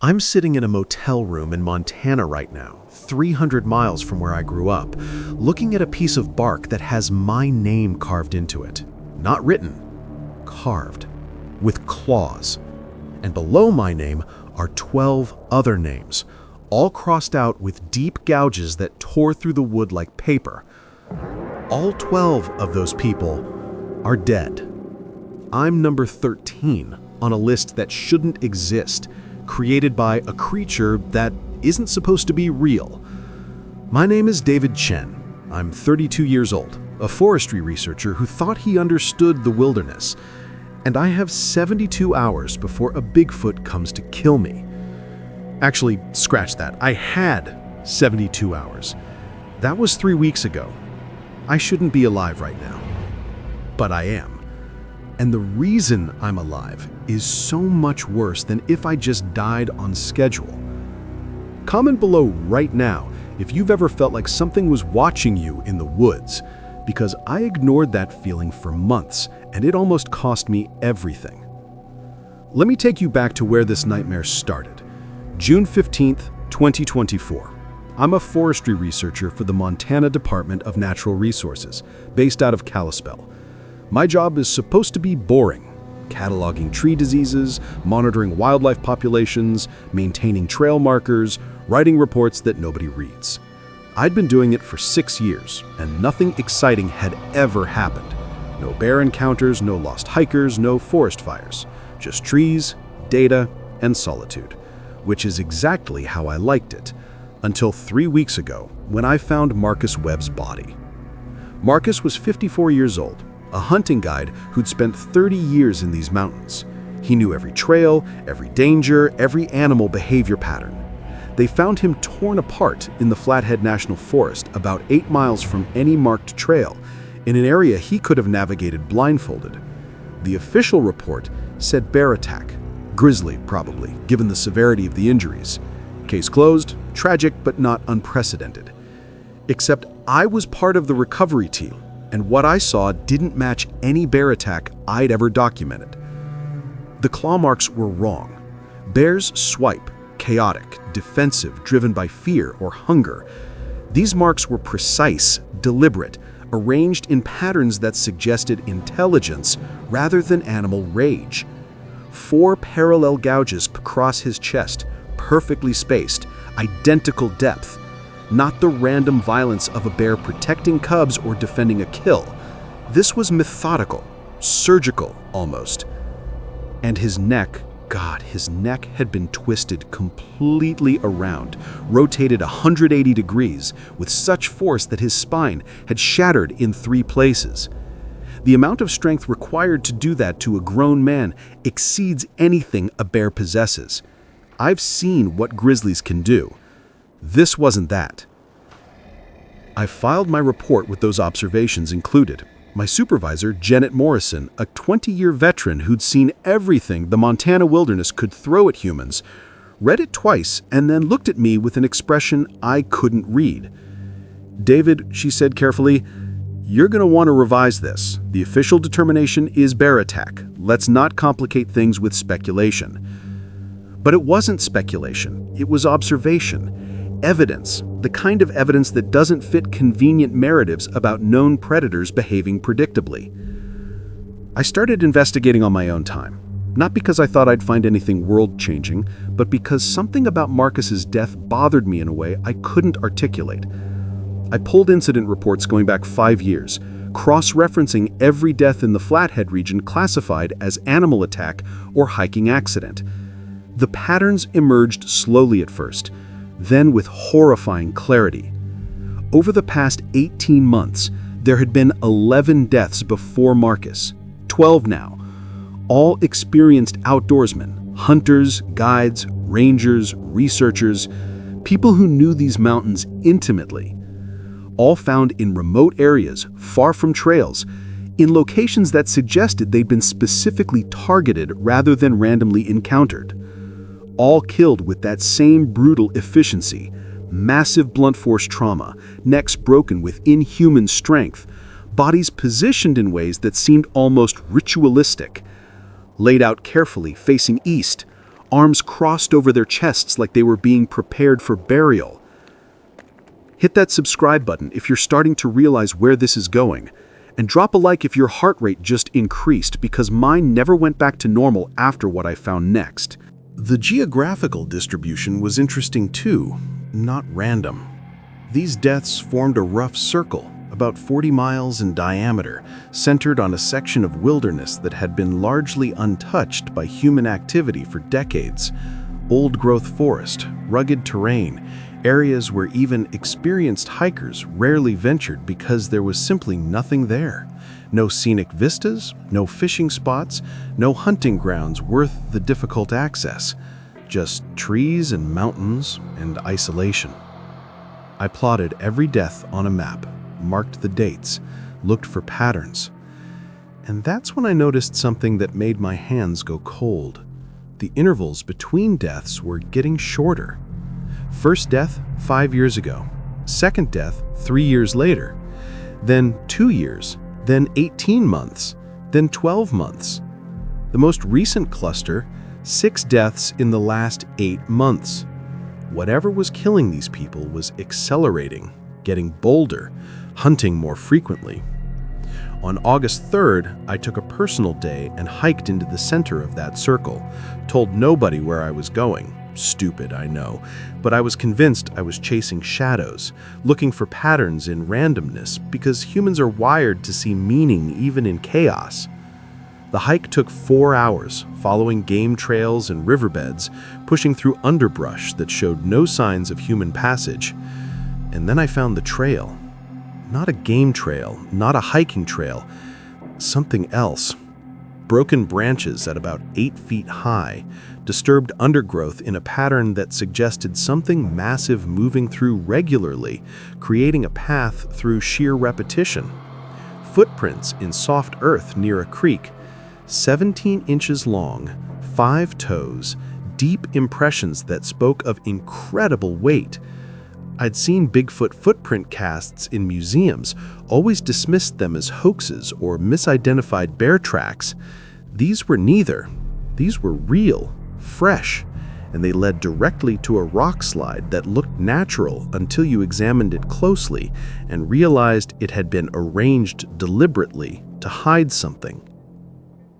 I'm sitting in a motel room in Montana right now, 300 miles from where I grew up, looking at a piece of bark that has my name carved into it. Not written, carved, with claws. And below my name are 12 other names, all crossed out with deep gouges that tore through the wood like paper. All 12 of those people are dead. I'm number 13 on a list that shouldn't exist, created by a creature that isn't supposed to be real. My name is David Chen. I'm 32 years old, a forestry researcher who thought he understood the wilderness, and I have 72 hours before a Bigfoot comes to kill me. Actually, scratch that. I had 72 hours. That was 3 weeks ago. I shouldn't be alive right now, but I am. And the reason I'm alive is so much worse than if I just died on schedule. Comment below right now if you've ever felt like something was watching you in the woods, because I ignored that feeling for months, and it almost cost me everything. Let me take you back to where this nightmare started. June 15th, 2024. I'm a forestry researcher for the Montana Department of Natural Resources, based out of Kalispell. My job is supposed to be boring, cataloging tree diseases, monitoring wildlife populations, maintaining trail markers, writing reports that nobody reads. I'd been doing it for 6 years, and nothing exciting had ever happened. No bear encounters, no lost hikers, no forest fires. Just trees, data, and solitude, which is exactly how I liked it, until 3 weeks ago when I found Marcus Webb's body. Marcus was 54 years old, a hunting guide who'd spent 30 years in these mountains. He knew every trail, every danger, every animal behavior pattern. They found him torn apart in the Flathead National Forest, about 8 miles from any marked trail, in an area he could have navigated blindfolded. The official report said bear attack. Grizzly, probably, given the severity of the injuries. Case closed, tragic but not unprecedented. Except I was part of the recovery team, and what I saw didn't match any bear attack I'd ever documented. The claw marks were wrong. Bears swipe, chaotic, defensive, driven by fear or hunger. These marks were precise, deliberate, arranged in patterns that suggested intelligence rather than animal rage. 4 parallel gouges across his chest, perfectly spaced, identical depth. Not the random violence of a bear protecting cubs or defending a kill. This was methodical, surgical almost. And his neck, God, his neck had been twisted completely around, rotated 180 degrees with such force that his spine had shattered in 3 places. The amount of strength required to do that to a grown man exceeds anything a bear possesses. I've seen what grizzlies can do. This wasn't that. I filed my report with those observations included. My supervisor, Janet Morrison, a 20-year veteran who'd seen everything the Montana wilderness could throw at humans, read it twice and then looked at me with an expression I couldn't read. "David," she said carefully, "you're going to want to revise this. The official determination is bear attack. Let's not complicate things with speculation." But it wasn't speculation. It was observation. Evidence, the kind of evidence that doesn't fit convenient narratives about known predators behaving predictably. I started investigating on my own time, not because I thought I'd find anything world-changing, but because something about Marcus's death bothered me in a way I couldn't articulate. I pulled incident reports going back 5 years, cross-referencing every death in the Flathead region classified as animal attack or hiking accident. The patterns emerged slowly at first, then with horrifying clarity. Over the past 18 months, there had been 11 deaths before Marcus, 12 now, all experienced outdoorsmen, hunters, guides, rangers, researchers, people who knew these mountains intimately, all found in remote areas, far from trails, in locations that suggested they'd been specifically targeted rather than randomly encountered. All killed with that same brutal efficiency, massive blunt force trauma, necks broken with inhuman strength, bodies positioned in ways that seemed almost ritualistic, laid out carefully facing east, arms crossed over their chests like they were being prepared for burial. Hit that subscribe button if you're starting to realize where this is going, and drop a like if your heart rate just increased, because mine never went back to normal after what I found next. The geographical distribution was interesting too, not random. These deaths formed a rough circle, about 40 miles in diameter, centered on a section of wilderness that had been largely untouched by human activity for decades. Old-growth forest, rugged terrain, areas where even experienced hikers rarely ventured because there was simply nothing there. No scenic vistas, no fishing spots, no hunting grounds worth the difficult access. Just trees and mountains and isolation. I plotted every death on a map, marked the dates, looked for patterns. And that's when I noticed something that made my hands go cold. The intervals between deaths were getting shorter. First death, 5 years ago. Second death, 3 years later. Then 2 years. Then 18 months. Then 12 months. The most recent cluster, 6 deaths in the last 8 months. Whatever was killing these people was accelerating, getting bolder, hunting more frequently. On August 3rd, I took a personal day and hiked into the center of that circle, told nobody where I was going. Stupid, I know, but I was convinced I was chasing shadows, looking for patterns in randomness, because humans are wired to see meaning even in chaos. The hike took 4 hours, following game trails and riverbeds, pushing through underbrush that showed no signs of human passage. And then I found the trail. Not a game trail, not a hiking trail, something else. Broken branches at about 8 feet high, disturbed undergrowth in a pattern that suggested something massive moving through regularly, creating a path through sheer repetition. Footprints in soft earth near a creek, 17 inches long, 5 toes, deep impressions that spoke of incredible weight. I'd seen Bigfoot footprint casts in museums, always dismissed them as hoaxes or misidentified bear tracks. These were neither. These were real, fresh, and they led directly to a rock slide that looked natural until you examined it closely and realized it had been arranged deliberately to hide something.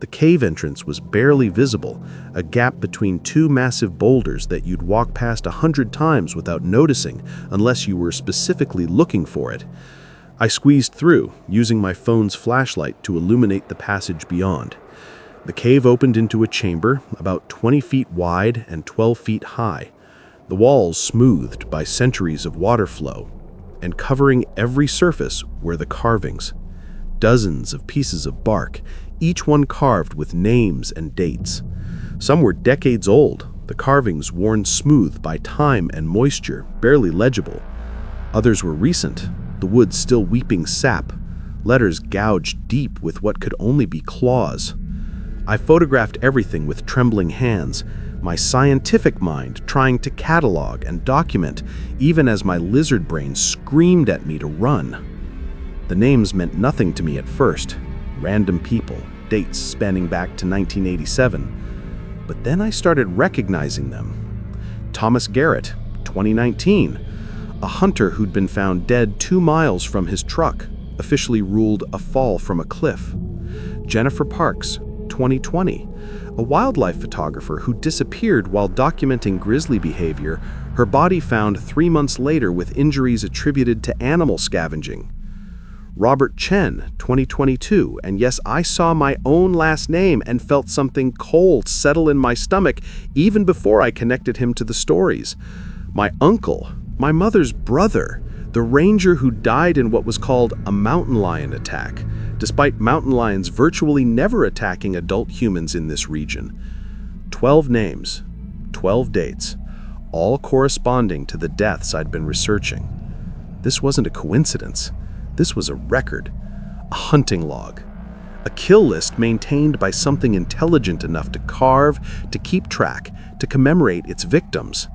The cave entrance was barely visible, a gap between 2 massive boulders that you'd walk past 100 times without noticing unless you were specifically looking for it. I squeezed through, using my phone's flashlight to illuminate the passage beyond. The cave opened into a chamber about 20 feet wide and 12 feet high, the walls smoothed by centuries of water flow, and covering every surface were the carvings. Dozens of pieces of bark, each one carved with names and dates. Some were decades old, the carvings worn smooth by time and moisture, barely legible. Others were recent, the wood still weeping sap, letters gouged deep with what could only be claws. I photographed everything with trembling hands, my scientific mind trying to catalog and document, even as my lizard brain screamed at me to run. The names meant nothing to me at first. Random people, dates spanning back to 1987. But then I started recognizing them. Thomas Garrett, 2019. A hunter who'd been found dead 2 miles from his truck, officially ruled a fall from a cliff. Jennifer Parks, 2020. A wildlife photographer who disappeared while documenting grizzly behavior, her body found 3 months later with injuries attributed to animal scavenging. Robert Chen, 2022, and yes, I saw my own last name and felt something cold settle in my stomach even before I connected him to the stories. My uncle, my mother's brother, the ranger who died in what was called a mountain lion attack, despite mountain lions virtually never attacking adult humans in this region. 12 names, 12 dates, all corresponding to the deaths I'd been researching. This wasn't a coincidence. This was a record, a hunting log, a kill list maintained by something intelligent enough to carve, to keep track, to commemorate its victims.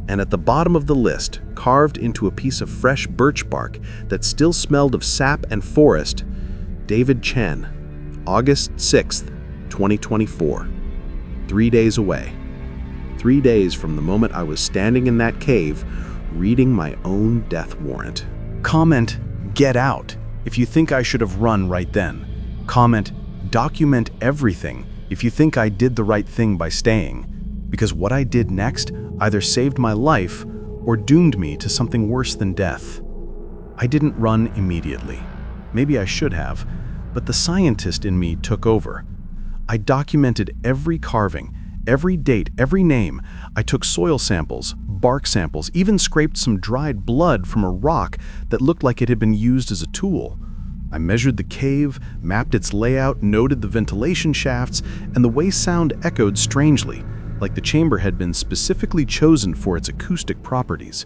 And at the bottom of the list, carved into a piece of fresh birch bark that still smelled of sap and forest, David Chen, August 6th, 2024. 3 days away. 3 days from the moment I was standing in that cave, reading my own death warrant. Comment, "Get out," if you think I should have run right then. Comment, "Document everything," if you think I did the right thing by staying. Because what I did next either saved my life or doomed me to something worse than death. I didn't run immediately. Maybe I should have, but the scientist in me took over. I documented every carving, every date, every name. I took soil samples, bark samples, even scraped some dried blood from a rock that looked like it had been used as a tool. I measured the cave, mapped its layout, noted the ventilation shafts, and the way sound echoed strangely, like the chamber had been specifically chosen for its acoustic properties.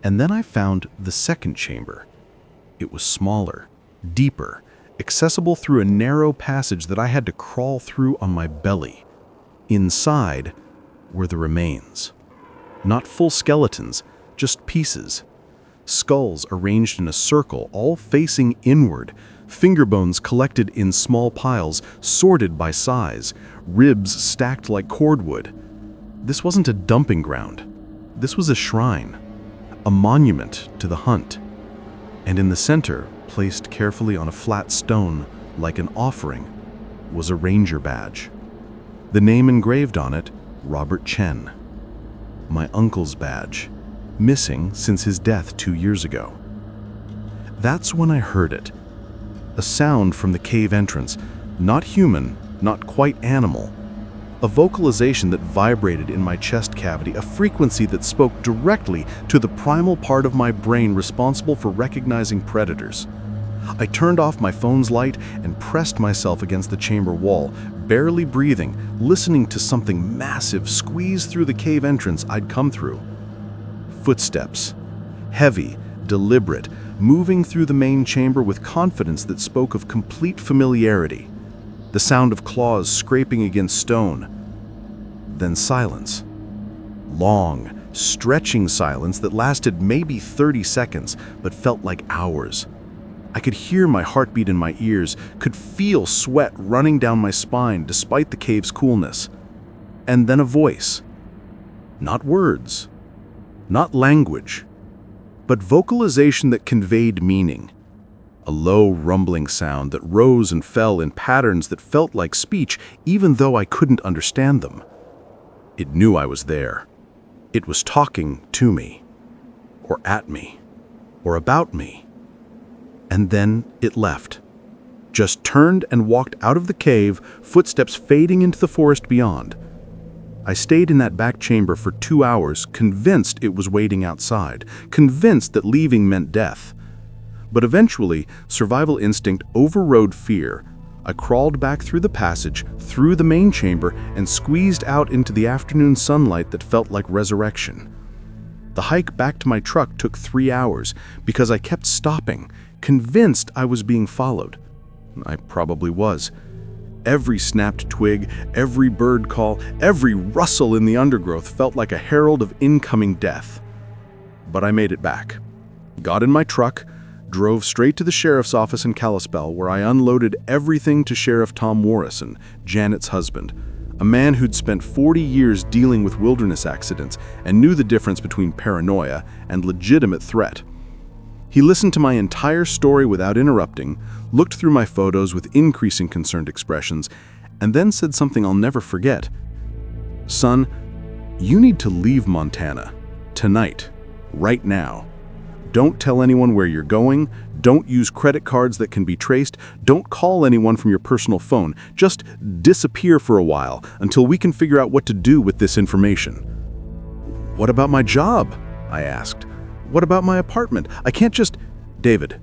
And then I found the second chamber. It was smaller, deeper, accessible through a narrow passage that I had to crawl through on my belly. Inside were the remains. Not full skeletons, just pieces. Skulls arranged in a circle, all facing inward, finger bones collected in small piles, sorted by size, ribs stacked like cordwood. This wasn't a dumping ground. This was a shrine, a monument to the hunt. And in the center, placed carefully on a flat stone like an offering, was a ranger badge. The name engraved on it, Robert Chen. My uncle's badge, missing since his death 2 years ago. That's when I heard it. A sound from the cave entrance, not human, not quite animal. A vocalization that vibrated in my chest cavity, a frequency that spoke directly to the primal part of my brain responsible for recognizing predators. I turned off my phone's light and pressed myself against the chamber wall, barely breathing, listening to something massive squeeze through the cave entrance I'd come through. Footsteps, heavy, deliberate, moving through the main chamber with confidence that spoke of complete familiarity. The sound of claws scraping against stone. Then silence. Long, stretching silence that lasted maybe 30 seconds, but felt like hours. I could hear my heartbeat in my ears, could feel sweat running down my spine despite the cave's coolness. And then a voice. Not words, not language, but vocalization that conveyed meaning. A low, rumbling sound that rose and fell in patterns that felt like speech, even though I couldn't understand them. It knew I was there. It was talking to me, or at me, or about me. And then it left. Just turned and walked out of the cave, footsteps fading into the forest beyond. I stayed in that back chamber for 2 hours, convinced it was waiting outside, convinced that leaving meant death. But eventually, survival instinct overrode fear. I crawled back through the passage, through the main chamber, and squeezed out into the afternoon sunlight that felt like resurrection. The hike back to my truck took 3 hours because I kept stopping, convinced I was being followed. I probably was. Every snapped twig, every bird call, every rustle in the undergrowth felt like a herald of incoming death. But I made it back. Got in my truck, drove straight to the sheriff's office in Kalispell, where I unloaded everything to Sheriff Tom Morrison, Janet's husband, a man who'd spent 40 years dealing with wilderness accidents and knew the difference between paranoia and legitimate threat. He listened to my entire story without interrupting, looked through my photos with increasing concerned expressions, and then said something I'll never forget. "Son, you need to leave Montana. Tonight. Right now. Don't tell anyone where you're going. Don't use credit cards that can be traced. Don't call anyone from your personal phone. Just disappear for a while until we can figure out what to do with this information." "What about my job?" I asked. "What about my apartment? I can't just—" "David."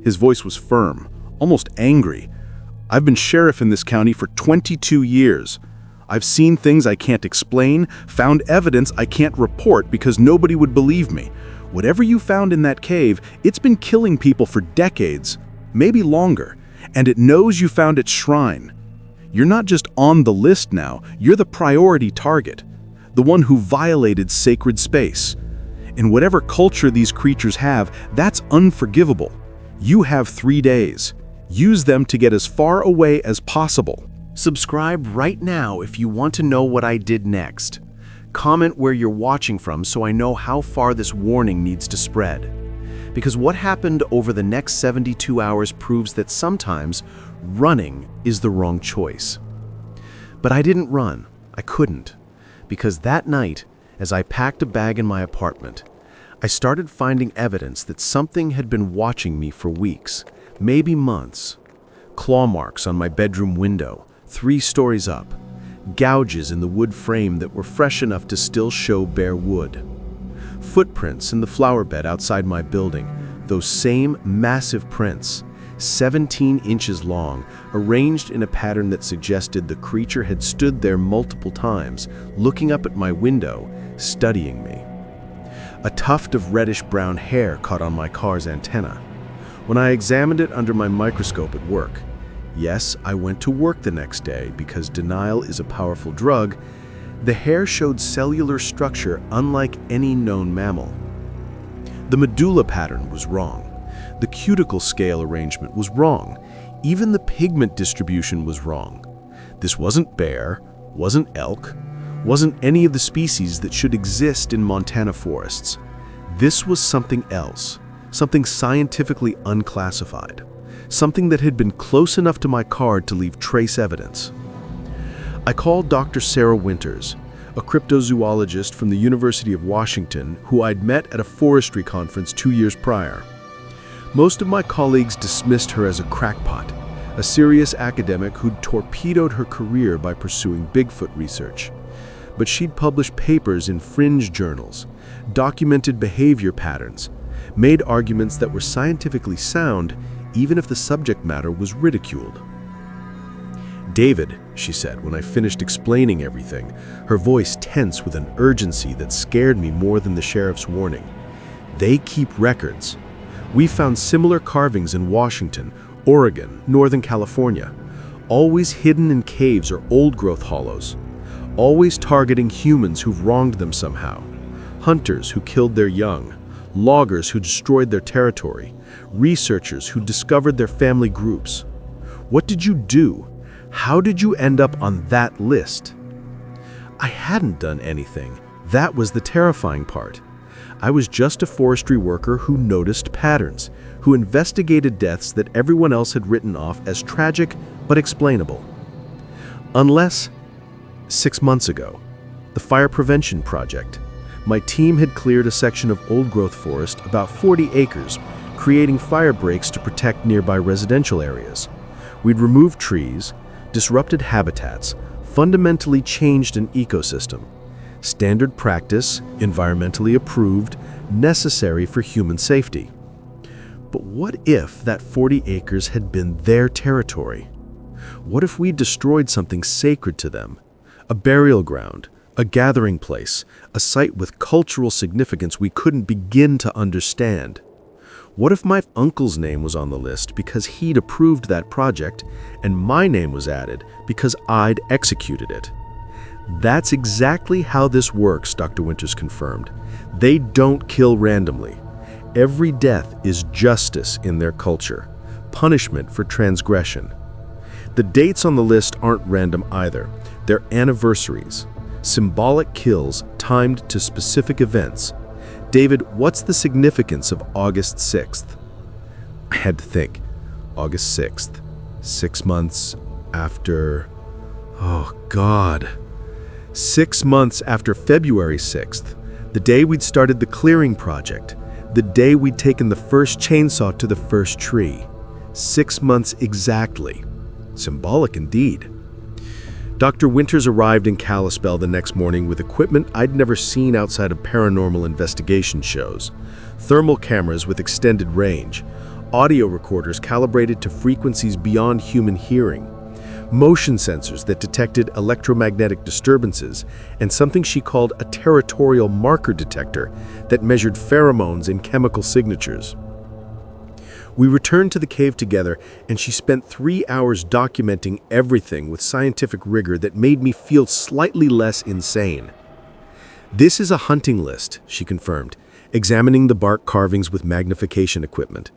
His voice was firm, almost angry. "I've been sheriff in this county for 22 years. I've seen things I can't explain, found evidence I can't report because nobody would believe me. Whatever you found in that cave, it's been killing people for decades, maybe longer, and it knows you found its shrine. You're not just on the list now, you're the priority target, the one who violated sacred space. In whatever culture these creatures have, that's unforgivable. You have 3 days. Use them to get as far away as possible." Subscribe right now if you want to know what I did next. Comment where you're watching from so I know how far this warning needs to spread. Because what happened over the next 72 hours proves that sometimes running is the wrong choice. But I didn't run. I couldn't. Because that night, as I packed a bag in my apartment, I started finding evidence that something had been watching me for weeks, maybe months. Claw marks on my bedroom window, 3 stories up. Gouges in the wood frame that were fresh enough to still show bare wood. Footprints in the flower bed outside my building, those same massive prints, 17 inches long, arranged in a pattern that suggested the creature had stood there multiple times, looking up at my window, studying me. A tuft of reddish-brown hair caught on my car's antenna. When I examined it under my microscope at work, yes, I went to work the next day because denial is a powerful drug, the hair showed cellular structure unlike any known mammal. The medulla pattern was wrong. The cuticle scale arrangement was wrong. Even the pigment distribution was wrong. This wasn't bear, wasn't elk, wasn't any of the species that should exist in Montana forests. This was something else, something scientifically unclassified. Something that had been close enough to my card to leave trace evidence. I called Dr. Sarah Winters, a cryptozoologist from the University of Washington who I'd met at a forestry conference 2 years prior. Most of my colleagues dismissed her as a crackpot, a serious academic who'd torpedoed her career by pursuing Bigfoot research. But she'd published papers in fringe journals, documented behavior patterns, made arguments that were scientifically sound even if the subject matter was ridiculed. "David," she said when I finished explaining everything, her voice tense with an urgency that scared me more than the sheriff's warning. "They keep records. We found similar carvings in Washington, Oregon, Northern California, always hidden in caves or old-growth hollows, always targeting humans who've wronged them somehow, hunters who killed their young, loggers who destroyed their territory, researchers who discovered their family groups. What did you do? How did you end up on that list?" I hadn't done anything. That was the terrifying part. I was just a forestry worker who noticed patterns, who investigated deaths that everyone else had written off as tragic but explainable. Unless 6 months ago, the Fire Prevention Project. My team had cleared a section of old-growth forest, about 40 acres, creating fire breaks to protect nearby residential areas. We'd removed trees, disrupted habitats, fundamentally changed an ecosystem. Standard practice, environmentally approved, necessary for human safety. But what if that 40 acres had been their territory? What if we destroyed something sacred to them? A burial ground, a gathering place, a site with cultural significance we couldn't begin to understand. What if my uncle's name was on the list because he'd approved that project, and my name was added because I'd executed it? That's exactly how this works, Dr. Winters confirmed. They don't kill randomly. Every death is justice in their culture, punishment for transgression. The dates on the list aren't random either. They're anniversaries. Symbolic kills timed to specific events. David, what's the significance of August 6th? I had to think. August 6th. 6 months after... Oh, God. 6 months after February 6th. The day we'd started the clearing project. The day we'd taken the first chainsaw to the first tree. 6 months exactly. Symbolic indeed. Dr. Winters arrived in Kalispell the next morning with equipment I'd never seen outside of paranormal investigation shows. Thermal cameras with extended range, audio recorders calibrated to frequencies beyond human hearing, motion sensors that detected electromagnetic disturbances, and something she called a territorial marker detector that measured pheromones and chemical signatures. We returned to the cave together, and she spent 3 hours documenting everything with scientific rigor that made me feel slightly less insane. "This is a hunting list," she confirmed, examining the bark carvings with magnification equipment.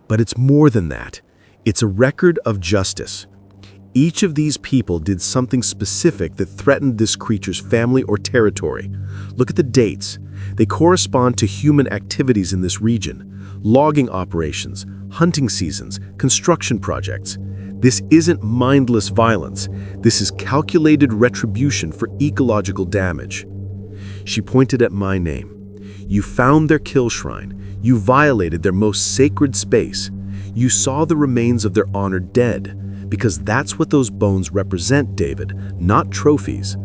"But it's more than that. It's a record of justice. Each of these people did something specific that threatened this creature's family or territory. Look at the dates. They correspond to human activities in this region. Logging operations, hunting seasons, construction projects. This isn't mindless violence. This is calculated retribution for ecological damage. She pointed at my name. You found their kill shrine. You violated their most sacred space. You saw the remains of their honored dead. Because that's what those bones represent, David, not trophies.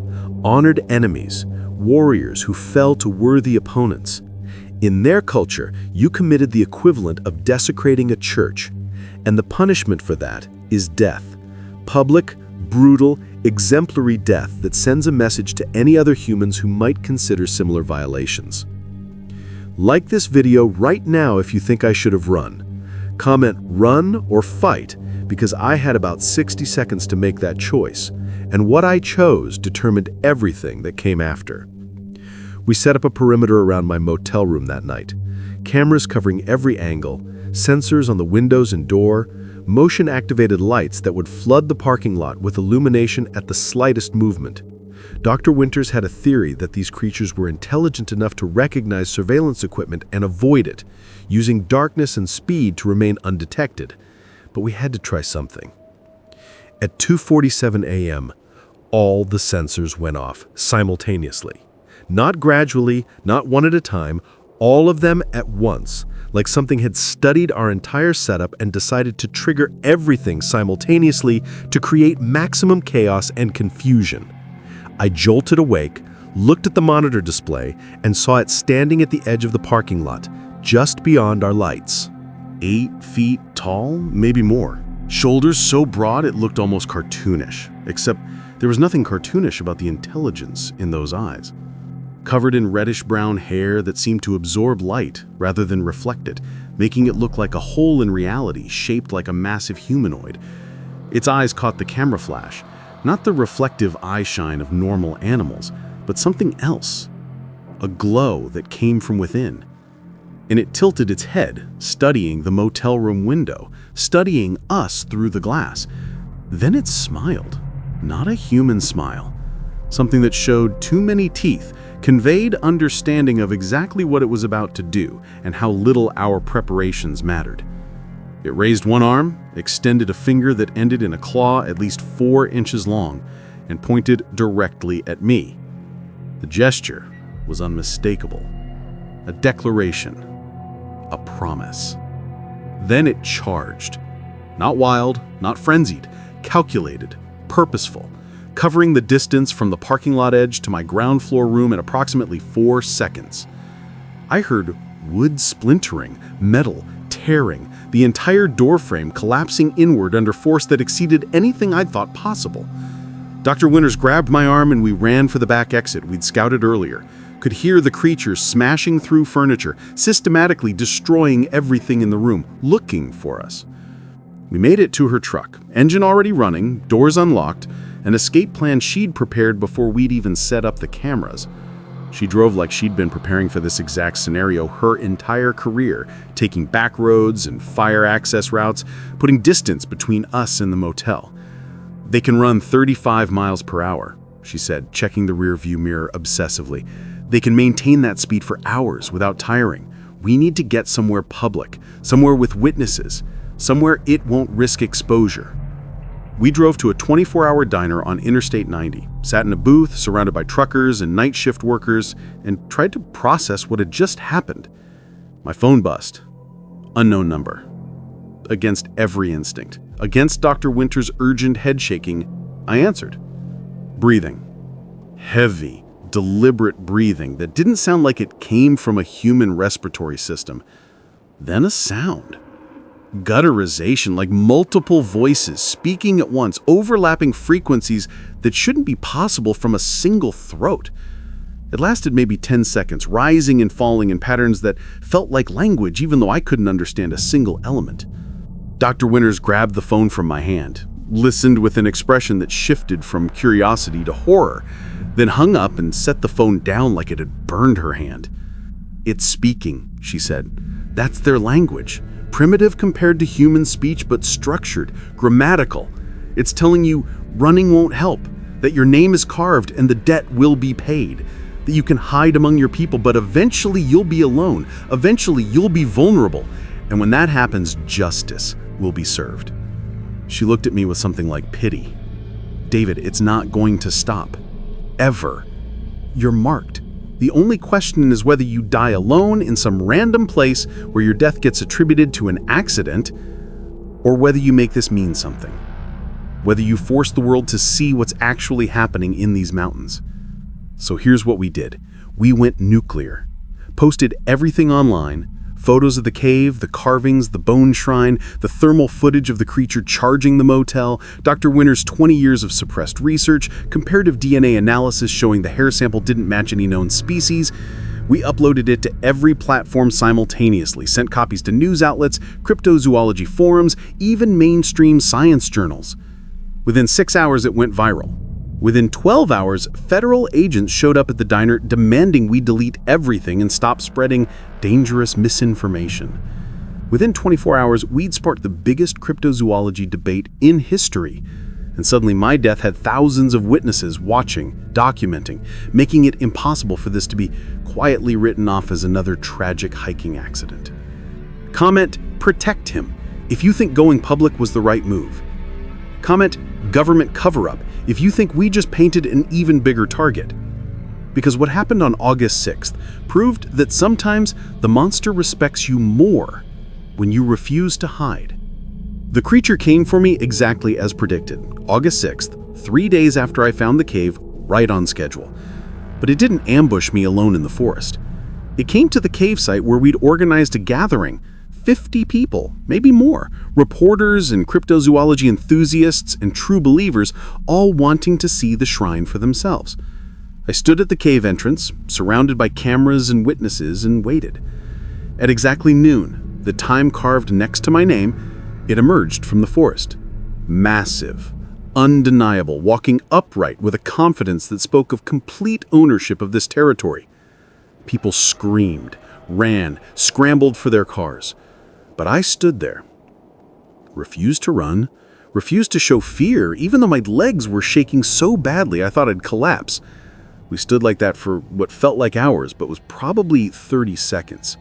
Honored enemies, warriors who fell to worthy opponents. In their culture, you committed the equivalent of desecrating a church. And the punishment for that is death. Public, brutal, exemplary death that sends a message to any other humans who might consider similar violations. Like this video right now if you think I should have run. Comment run or fight because I had about 60 seconds to make that choice, and what I chose determined everything that came after. We set up a perimeter around my motel room that night. Cameras covering every angle, sensors on the windows and door, motion-activated lights that would flood the parking lot with illumination at the slightest movement. Dr. Winters had a theory that these creatures were intelligent enough to recognize surveillance equipment and avoid it, using darkness and speed to remain undetected. But we had to try something. At 2:47 a.m., all the sensors went off simultaneously. Not gradually, not one at a time, all of them at once, like something had studied our entire setup and decided to trigger everything simultaneously to create maximum chaos and confusion. I jolted awake, looked at the monitor display, and saw it standing at the edge of the parking lot, just beyond our lights. 8 feet tall, maybe more. Shoulders so broad it looked almost cartoonish, except there was nothing cartoonish about the intelligence in those eyes. Covered in reddish-brown hair that seemed to absorb light rather than reflect it, making it look like a hole in reality shaped like a massive humanoid. Its eyes caught the camera flash, not the reflective eye shine of normal animals, but something else. A glow that came from within. And it tilted its head, studying the motel room window, studying us through the glass. Then it smiled. Not a human smile. Something that showed too many teeth, conveyed understanding of exactly what it was about to do and how little our preparations mattered. It raised one arm, extended a finger that ended in a claw at least 4 inches long, and pointed directly at me. The gesture was unmistakable. A declaration. A promise. Then it charged. Not wild, not frenzied, calculated, purposeful, covering the distance from the parking lot edge to my ground floor room in approximately 4 seconds. I heard wood splintering, metal tearing, the entire doorframe collapsing inward under force that exceeded anything I'd thought possible. Dr. Winters grabbed my arm and we ran for the back exit we'd scouted earlier. Could hear the creatures smashing through furniture, systematically destroying everything in the room, looking for us. We made it to her truck, engine already running, doors unlocked, an escape plan she'd prepared before we'd even set up the cameras. She drove like she'd been preparing for this exact scenario her entire career, taking back roads and fire access routes, putting distance between us and the motel. They can run 35 miles per hour, she said, checking the rearview mirror obsessively. They can maintain that speed for hours without tiring. We need to get somewhere public, somewhere with witnesses, somewhere it won't risk exposure. We drove to a 24-hour diner on Interstate 90, sat in a booth surrounded by truckers and night shift workers, and tried to process what had just happened. My phone buzzed. Unknown number. Against every instinct, against Dr. Winters' urgent head shaking, I answered. Breathing. Heavy, deliberate breathing that didn't sound like it came from a human respiratory system. Then a sound. Gutturization, like multiple voices speaking at once, overlapping frequencies that shouldn't be possible from a single throat. It lasted maybe 10 seconds, rising and falling in patterns that felt like language, even though I couldn't understand a single element. Dr. Winters grabbed the phone from my hand, listened with an expression that shifted from curiosity to horror, then hung up and set the phone down like it had burned her hand. "It's speaking," she said. "That's their language. Primitive compared to human speech, but structured, grammatical. It's telling you running won't help, that your name is carved and the debt will be paid, that you can hide among your people, but eventually you'll be alone. Eventually you'll be vulnerable. And when that happens, justice will be served. She looked at me with something like pity. David, it's not going to stop. Ever. You're marked. The only question is whether you die alone in some random place where your death gets attributed to an accident, or whether you make this mean something. Whether you force the world to see what's actually happening in these mountains. So here's what we did. We went nuclear. Posted everything online. Photos of the cave, the carvings, the bone shrine, the thermal footage of the creature charging the motel, Dr. Winter's 20 years of suppressed research, comparative DNA analysis showing the hair sample didn't match any known species. We uploaded it to every platform simultaneously, sent copies to news outlets, cryptozoology forums, even mainstream science journals. Within 6 hours, it went viral. Within 12 hours, federal agents showed up at the diner demanding we delete everything and stop spreading dangerous misinformation. Within 24 hours, we'd sparked the biggest cryptozoology debate in history. And suddenly my death had thousands of witnesses watching, documenting, making it impossible for this to be quietly written off as another tragic hiking accident. Comment, protect him, if you think going public was the right move. Comment, government cover-up, if you think we just painted an even bigger target. Because what happened on August 6th proved that sometimes the monster respects you more when you refuse to hide. The creature came for me exactly as predicted, August 6th, 3 days after I found the cave, right on schedule. But it didn't ambush me alone in the forest. It came to the cave site where we'd organized a gathering, 50 people, maybe more, reporters and cryptozoology enthusiasts and true believers, all wanting to see the shrine for themselves. I stood at the cave entrance, surrounded by cameras and witnesses, and waited. At exactly noon, the time carved next to my name, it emerged from the forest. Massive, undeniable, walking upright with a confidence that spoke of complete ownership of this territory. People screamed, ran, scrambled for their cars. But I stood there, refused to run, refused to show fear, even though my legs were shaking so badly I thought I'd collapse. We stood like that for what felt like hours, but was probably 30 seconds.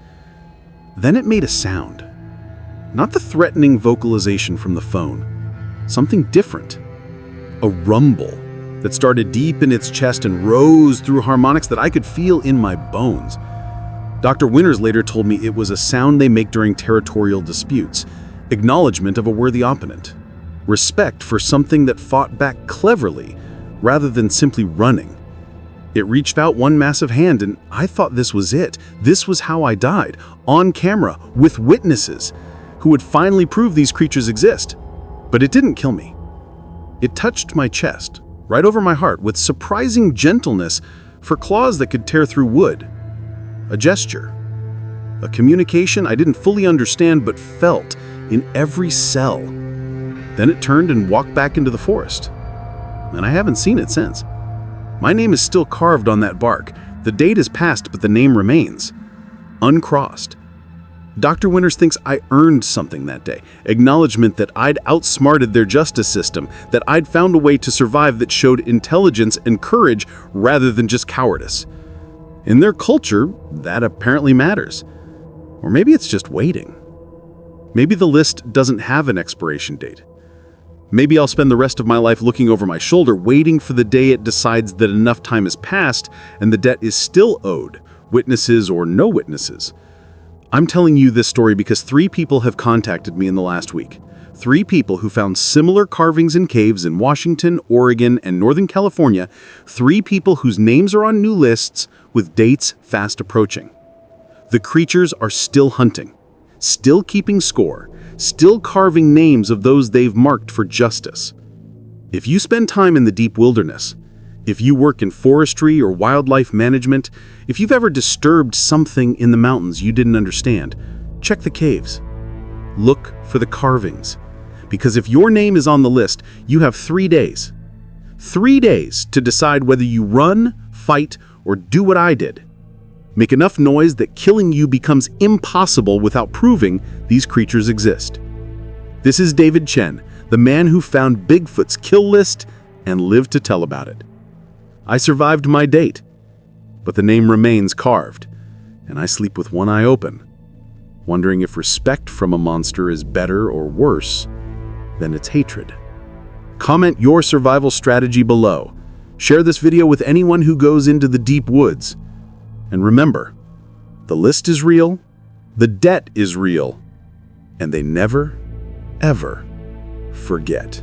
Then it made a sound. Not the threatening vocalization from the phone. Something different. A rumble that started deep in its chest and rose through harmonics that I could feel in my bones. Dr. Winters later told me it was a sound they make during territorial disputes, acknowledgement of a worthy opponent, respect for something that fought back cleverly rather than simply running. It reached out one massive hand, and I thought this was it. This was how I died, on camera, with witnesses, who would finally prove these creatures exist. But it didn't kill me. It touched my chest, right over my heart, with surprising gentleness for claws that could tear through wood. A gesture, a communication I didn't fully understand but felt in every cell. Then it turned and walked back into the forest. And I haven't seen it since. My name is still carved on that bark. The date is passed, but the name remains. Uncrossed. Dr. Winters thinks I earned something that day. Acknowledgement that I'd outsmarted their justice system, that I'd found a way to survive that showed intelligence and courage rather than just cowardice. In their culture, that apparently matters. Or maybe it's just waiting. Maybe the list doesn't have an expiration date. Maybe I'll spend the rest of my life looking over my shoulder, waiting for the day it decides that enough time has passed and the debt is still owed, witnesses or no witnesses. I'm telling you this story because 3 people have contacted me in the last week. 3 people who found similar carvings in caves in Washington, Oregon, and Northern California. 3 people whose names are on new lists with dates fast approaching. The creatures are still hunting, still keeping score, still carving names of those they've marked for justice. If you spend time in the deep wilderness, if you work in forestry or wildlife management, if you've ever disturbed something in the mountains you didn't understand, check the caves. Look for the carvings. Because if your name is on the list, you have 3 days. 3 days to decide whether you run, fight, or do what I did. Make enough noise that killing you becomes impossible without proving these creatures exist. This is David Chen, the man who found Bigfoot's kill list and lived to tell about it. I survived my date, but the name remains carved, and I sleep with one eye open, wondering if respect from a monster is better or worse than its hatred. Comment your survival strategy below. Share this video with anyone who goes into the deep woods. And remember, the list is real, the debt is real, and they never, ever forget.